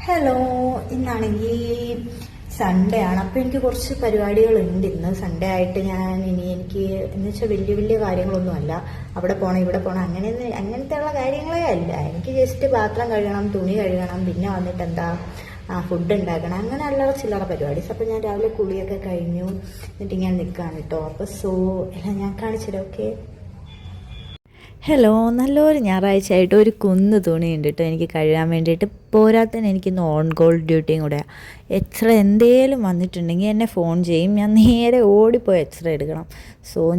Hello, ഇന്നാണെങ്കിൽ Sunday ആണ്. അപ്പോൾ എനിക്ക് കുറച്ച് പരിപാടികളുണ്ട് ഇന്ന്. സൺഡേ ആയിട്ട് എനിക്ക് എന്ന് വെച്ചാൽ വലിയ വലിയ കാര്യങ്ങളൊന്നുമല്ല. അവിടെ പോകണം ഇവിടെ പോകണം അങ്ങനത്തെ ഉള്ള കാര്യങ്ങളേ അല്ല. എനിക്ക് ജസ്റ്റ് പാത്രം കഴുകണം, തുണി കഴുകണം, പിന്നെ വന്നിട്ട് ഫുഡ് ഉണ്ടാക്കണം, അങ്ങനെയുള്ള ചില്ലറ പരിപാടീസ്. അപ്പോൾ ഞാൻ രാവിലെ കുളിയൊക്കെ കഴിഞ്ഞു, എന്നിട്ട് ഇങ്ങനെ നിൽക്കുകയാണ് കേട്ടോ. അപ്പോൾ എല്ലാം ഞാൻ കാണിച്ചില്ല. ഓക്കെ. ഹലോ, നല്ലൊരു ഞായറാഴ്ചയായിട്ട് ഒരു കുന്ന് തുണിയുണ്ട് കേട്ടോ എനിക്ക് കഴുകാൻ വേണ്ടിയിട്ട്. പോരാത്തന്നെ എനിക്കിന്ന് ഓൺ കോൾ ഡ്യൂട്ടിയും കൂടെയാണ്. എക്സ്റേ എന്തേലും വന്നിട്ടുണ്ടെങ്കിൽ എന്നെ ഫോൺ ചെയ്യും, ഞാൻ നേരെ ഓടിപ്പോയി എക്സ്റേ എടുക്കണം.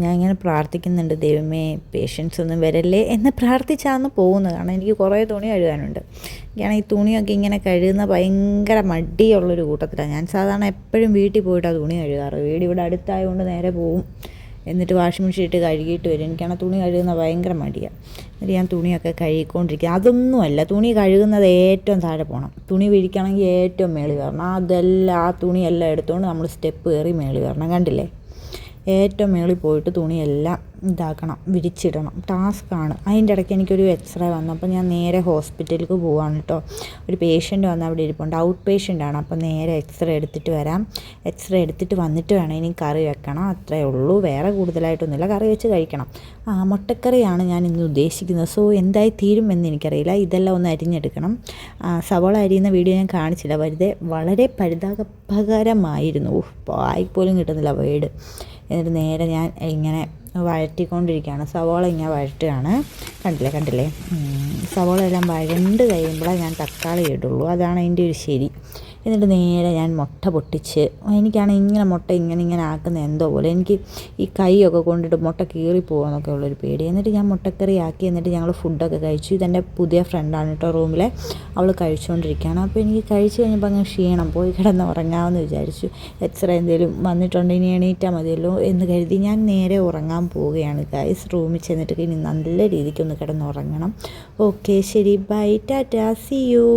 ഞാൻ ഇങ്ങനെ പ്രാർത്ഥിക്കുന്നുണ്ട്, ദൈവമേ പേഷ്യൻസ് ഒന്നും വരല്ലേ എന്ന് പ്രാർത്ഥിച്ചാന്ന് പോകുന്നത്. കാരണം എനിക്ക് കുറേ തുണി കഴുകാനുണ്ട്. എനിക്കാണ് ഈ തുണിയൊക്കെ ഇങ്ങനെ കഴുകുന്ന ഭയങ്കര മടിയുള്ളൊരു കൂട്ടത്തിലാണ്. ഞാൻ സാധാരണ എപ്പോഴും വീട്ടിൽ പോയിട്ടാണ് തുണി കഴുകാറ്. വീട് ഇവിടെ അടുത്തായതുകൊണ്ട് നേരെ പോവും, എന്നിട്ട് വാഷിംഗ് മെഷീൻ ഇട്ട് കഴുകിയിട്ട് വരും. എനിക്കാണ് തുണി കഴുകുന്ന ഭയങ്കര മടിയാണ്. എന്നിട്ട് ഞാൻ തുണിയൊക്കെ കഴുകിക്കൊണ്ടിരിക്കുക. അതൊന്നുമല്ല, തുണി കഴുകുന്നത് ഏറ്റവും താഴെ പോകണം. തുണി വിരിക്കണമെങ്കിൽ ഏറ്റവും മേളിൽ വരണം. ആ തുണിയെല്ലാം എടുത്തുകൊണ്ട് നമ്മൾ സ്റ്റെപ്പ് കയറി മേളിൽ വരണം. കണ്ടില്ലേ? ഏറ്റവും മേളിൽ പോയിട്ട് തുണിയെല്ലാം വിരിച്ചിടണം. ടാസ്ക്കാണ്. അതിൻ്റെ ഇടയ്ക്ക് എനിക്കൊരു എക്സ്റേ വന്നപ്പോൾ ഞാൻ നേരെ ഹോസ്പിറ്റലിലേക്ക് പോവാണ് കേട്ടോ. ഒരു പേഷ്യൻ്റ് വന്ന് അവിടെ ഇരിപ്പുണ്ട്, ഔട്ട് പേഷ്യൻ്റാണ്. അപ്പോൾ നേരെ എക്സ്റേ എടുത്തിട്ട് വരാം. എക്സ്റേ എടുത്തിട്ട് വന്നിട്ട് വേണം ഇനി കറി വെക്കണം. അത്രയേ ഉള്ളൂ, വേറെ കൂടുതലായിട്ടൊന്നുമില്ല. കറി വെച്ച് കഴിക്കണം. മുട്ടക്കറിയാണ് ഞാൻ ഇന്ന് ഉദ്ദേശിക്കുന്നത്. എന്തായി തീരുമെന്ന് എനിക്കറിയില്ല. ഇതെല്ലാം ഒന്ന് അരിഞ്ഞെടുക്കണം. സവാള അരിയുന്ന വീഡിയോ ഞാൻ കാണിച്ചില്ല, വളരെ പരിതാപകരമായിരുന്നു. വായിപ്പോലും കിട്ടുന്നില്ല വേർഡ്. എന്നിട്ട് നേരെ ഞാൻ ഇങ്ങനെ വഴറ്റിക്കൊണ്ടിരിക്കുകയാണ്. സവാള ഇങ്ങനെ വഴറ്റുകയാണ്. കണ്ടില്ലേ? സവാള എല്ലാം വഴണ്ട് കഴിയുമ്പോഴേ ഞാൻ തക്കാളി ഇടുള്ളൂ. അതാണ് അതിൻ്റെ ഒരു ശരി. എന്നിട്ട് നേരെ ഞാൻ മുട്ട പൊട്ടിച്ച്, എനിക്കാണ് ഇങ്ങനെ മുട്ട ഇങ്ങനെ ആക്കുന്ന എന്തോ പോലെ. എനിക്ക് ഈ കൈയൊക്കെ കൊണ്ടിട്ട് മുട്ട കീറിപ്പോകാമെന്നൊക്കെ ഉള്ളൊരു പേടി. എന്നിട്ട് ഞാൻ മുട്ടക്കറി ആക്കി. എന്നിട്ട് ഞങ്ങൾ ഫുഡൊക്കെ കഴിച്ചു. ഇതെൻ്റെ പുതിയ ഫ്രണ്ടാണ് കേട്ടോ റൂമിലെ. അവൾ കഴിച്ചുകൊണ്ടിരിക്കുകയാണ്. അപ്പോൾ എനിക്ക് കഴിച്ച് കഴിഞ്ഞപ്പോൾ അങ്ങ് ക്ഷീണം, പോയി കിടന്ന് ഉറങ്ങാമെന്ന് വിചാരിച്ചു. എക്സ്റേ എന്തെങ്കിലും വന്നിട്ടുണ്ടെങ്കിൽ ഇനി എണീറ്റാൽ മതിയല്ലോ എന്ന് കരുതി ഞാൻ നേരെ ഉറങ്ങാൻ പോവുകയാണ് ഗൈസ്. റൂമിൽ ചെന്നിട്ട് ഇനി നല്ല രീതിക്കൊന്ന് കിടന്ന് ഉറങ്ങണം. ഓക്കെ, ശരി, ബൈ, ടാറ്റാ, സീ യു.